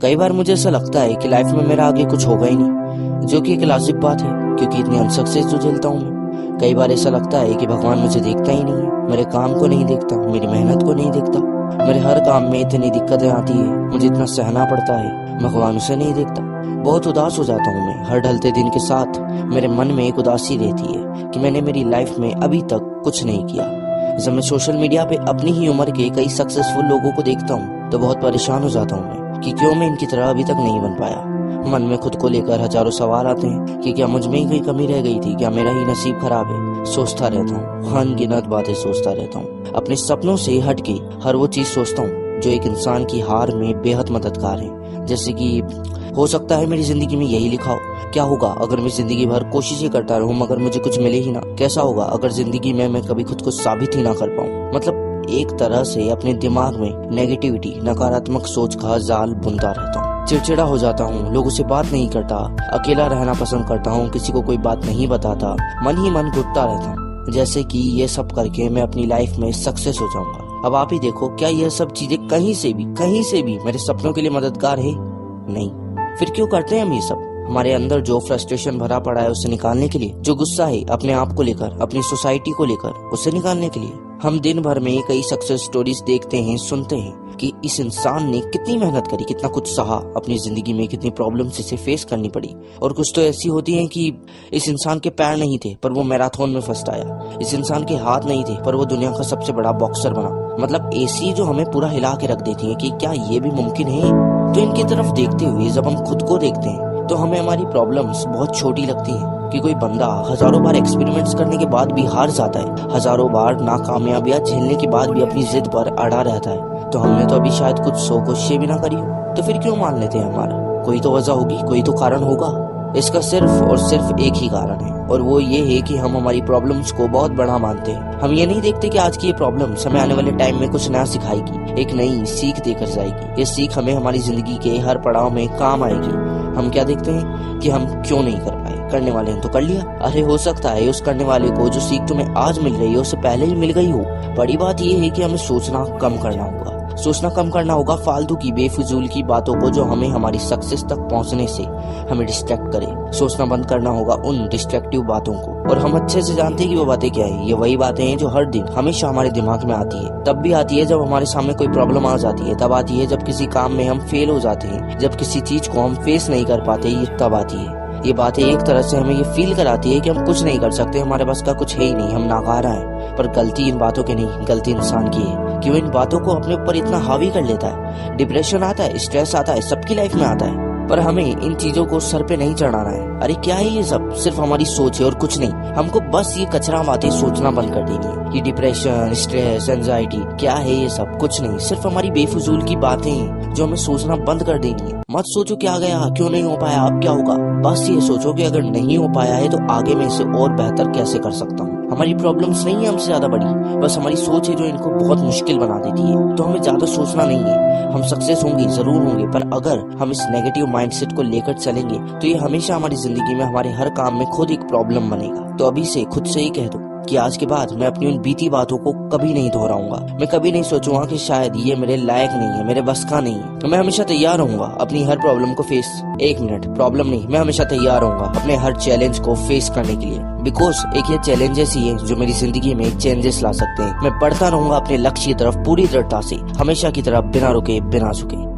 कई बार मुझे ऐसा लगता है कि लाइफ में मेरा आगे कुछ होगा ही नहीं, जो कि एक लाजिक बात है क्योंकि इतनी अनसक्सेस जो झेलता हूँ मैं। कई बार ऐसा लगता है कि भगवान मुझे देखता ही नहीं है, मेरे काम को नहीं देखता, मेरी मेहनत को नहीं देखता। मेरे हर काम में इतनी दिक्कतें आती है, मुझे इतना सहना पड़ता है, भगवान उसे नहीं देखता। बहुत उदास हो जाता हूँ मैं। हर ढलते दिन के साथ मेरे मन में एक उदासी रहती है कि मैंने मेरी लाइफ में अभी तक कुछ नहीं किया। जब मैं सोशल मीडिया पे अपनी ही उम्र के कई सक्सेसफुल लोगों को देखता हूँ तो बहुत परेशान हो जाता हूँ मैं कि क्यों मैं इनकी तरह अभी तक नहीं बन पाया। मन में खुद को लेकर हजारों सवाल आते हैं कि क्या मुझ में ही कोई कमी रह गई थी, क्या मेरा ही नसीब खराब है। सोचता रहता हूँ, अनगिनत बातें सोचता रहता हूँ। अपने सपनों से हट के हर वो चीज सोचता हूँ जो एक इंसान की हार में बेहद मददगार है। जैसे कि हो सकता है मेरी जिंदगी में यही लिखा हो, क्या होगा अगर मैं जिंदगी भर कोशिशें करता रहूं मगर मुझे कुछ मिले ही ना। कैसा होगा अगर जिंदगी में मैं कभी खुद को साबित ही ना कर पाऊं। मतलब एक तरह से अपने दिमाग में नेगेटिविटी, नकारात्मक सोच का जाल बुनता रहता हूँ। चिड़चिड़ा हो जाता हूँ, लोगों से बात नहीं करता, अकेला रहना पसंद करता हूँ, किसी को कोई बात नहीं बताता, मन ही मन घुटता रहता हूँ जैसे कि ये सब करके मैं अपनी लाइफ में सक्सेस हो जाऊंगा। अब आप ही देखो, क्या यह सब चीजें कहीं से भी मेरे सपनों के लिए मददगार है? नहीं। फिर क्यों करते हैं हम ये सब? हमारे अंदर जो फ्रस्ट्रेशन भरा पड़ा है उसे निकालने के लिए, जो गुस्सा है अपने आप को लेकर, अपनी सोसाइटी को लेकर, उसे निकालने के लिए। हम दिन भर में कई सक्सेस स्टोरीज देखते हैं, सुनते हैं कि इस इंसान ने कितनी मेहनत करी, कितना कुछ सहा, अपनी जिंदगी में कितनी प्रॉब्लम्स इसे फेस करनी पड़ी। और कुछ तो ऐसी होती हैं कि इस इंसान के पैर नहीं थे पर वो मैराथन में फर्स्ट आया, इस इंसान के हाथ नहीं थे पर वो दुनिया का सबसे बड़ा बॉक्सर बना। मतलब ऐसी जो हमें पूरा हिला के रख देती है कि क्या ये भी मुमकिन है? तो इनकी तरफ देखते हुए जब हम खुद को देखते हैं तो हमें हमारी प्रॉब्लम्स बहुत छोटी लगती हैं कि कोई बंदा हजारों बार एक्सपेरिमेंट्स करने के बाद भी हार जाता है, हजारों बार नाकामयाबियां झेलने के बाद भी अपनी जिद पर अड़ा रहता है। तो हमने तो अभी शायद कुछ 100 कोशिशें भी ना करी हो, तो फिर क्यों मान लेते हैं हमारा? कोई तो वजह होगी, कोई तो कारण होगा। इसका सिर्फ और सिर्फ एक ही कारण है और वो ये है कि हम हमारी प्रॉब्लम्स को बहुत बड़ा मानते हैं। हम ये नहीं देखते कि आज की ये प्रॉब्लम्स हमें आने वाले टाइम में कुछ नया सिखाएगी, एक नई सीख देकर जाएगी। ये सीख हमें हमारी जिंदगी के हर पड़ाव में काम आएगी। हम क्या देखते हैं कि हम क्यों नहीं कर पाए, करने वाले हैं तो कर लिया। अरे हो सकता है उस करने वाले को जो सीख तुम्हें आज मिल रही है उसे पहले ही मिल गई हो। बड़ी बात यह है कि हमें सोचना कम करना होगा फालतू की बेफिजूल की बातों को जो हमें हमारी सक्सेस तक पहुंचने से हमें डिस्ट्रैक्ट करे। सोचना बंद करना होगा उन डिस्ट्रैक्टिव बातों को। और हम अच्छे से जानते हैं कि वो बातें क्या है। ये वही बातें हैं जो हर दिन हमेशा हमारे दिमाग में आती है। तब भी आती है जब हमारे सामने कोई प्रॉब्लम आ जाती है, तब आती है जब किसी काम में हम फेल हो जाते हैं, जब किसी चीज को हम फेस नहीं कर पाते, ये तब आती है। ये बातें एक तरह से हमें ये फील कराती है कि हम कुछ नहीं कर सकते, हमारे पास का कुछ है ही नहीं, हम नाकारा हैं। पर गलती इन बातों की नहीं, गलती इंसान की है कि वो इन बातों को अपने ऊपर इतना हावी कर लेता है। डिप्रेशन आता है, स्ट्रेस आता है, सबकी लाइफ में आता है, पर हमें इन चीजों को सर पे नहीं चढ़ाना है। अरे क्या है ये सब? सिर्फ हमारी सोच है और कुछ नहीं। हमको बस ये कचरा बातें सोचना बंद कर देनी है। ये डिप्रेशन, स्ट्रेस, एंजाइटी क्या है? ये सब कुछ नहीं, सिर्फ हमारी बेफिजूल की बातें हैं जो हमें सोचना बंद कर देनी है। मत सोचो क्या गया, क्यों नहीं हो पाया, अब क्या होगा। बस ये सोचो कि अगर नहीं हो पाया है तो आगे मैं इसे और बेहतर कैसे कर सकता हूँ। हमारी प्रॉब्लम्स नहीं है हमसे ज्यादा बड़ी, बस हमारी सोच है जो इनको बहुत मुश्किल बना देती है। तो हमें ज्यादा सोचना नहीं है। हम सक्सेस होंगे, जरूर होंगे, पर अगर हम इस नेगेटिव माइंडसेट को लेकर चलेंगे तो ये हमेशा हमारी जिंदगी में हमारे हर काम में खुद एक प्रॉब्लम बनेगा। तो अभी से खुद से ही कह दो कि आज के बाद मैं अपनी उन बीती बातों को कभी नहीं दोहराऊंगा। मैं कभी नहीं सोचूंगा कि शायद ये मेरे लायक नहीं है, मेरे बस का नहीं है। तो मैं हमेशा तैयार रहूंगा अपनी हर प्रॉब्लम को फेस, एक मिनट प्रॉब्लम नहीं, मैं हमेशा तैयार रहूंगा अपने हर चैलेंज को फेस करने के लिए। बिकॉज एक ये चैलेंजेस ही है जो मेरी जिंदगी में चेंजेस ला सकते हैं। मैं बढ़ता रहूंगा अपने लक्ष्य की तरफ पूरी दृढ़ता से, हमेशा की तरफ, बिना रुके बिना झुके।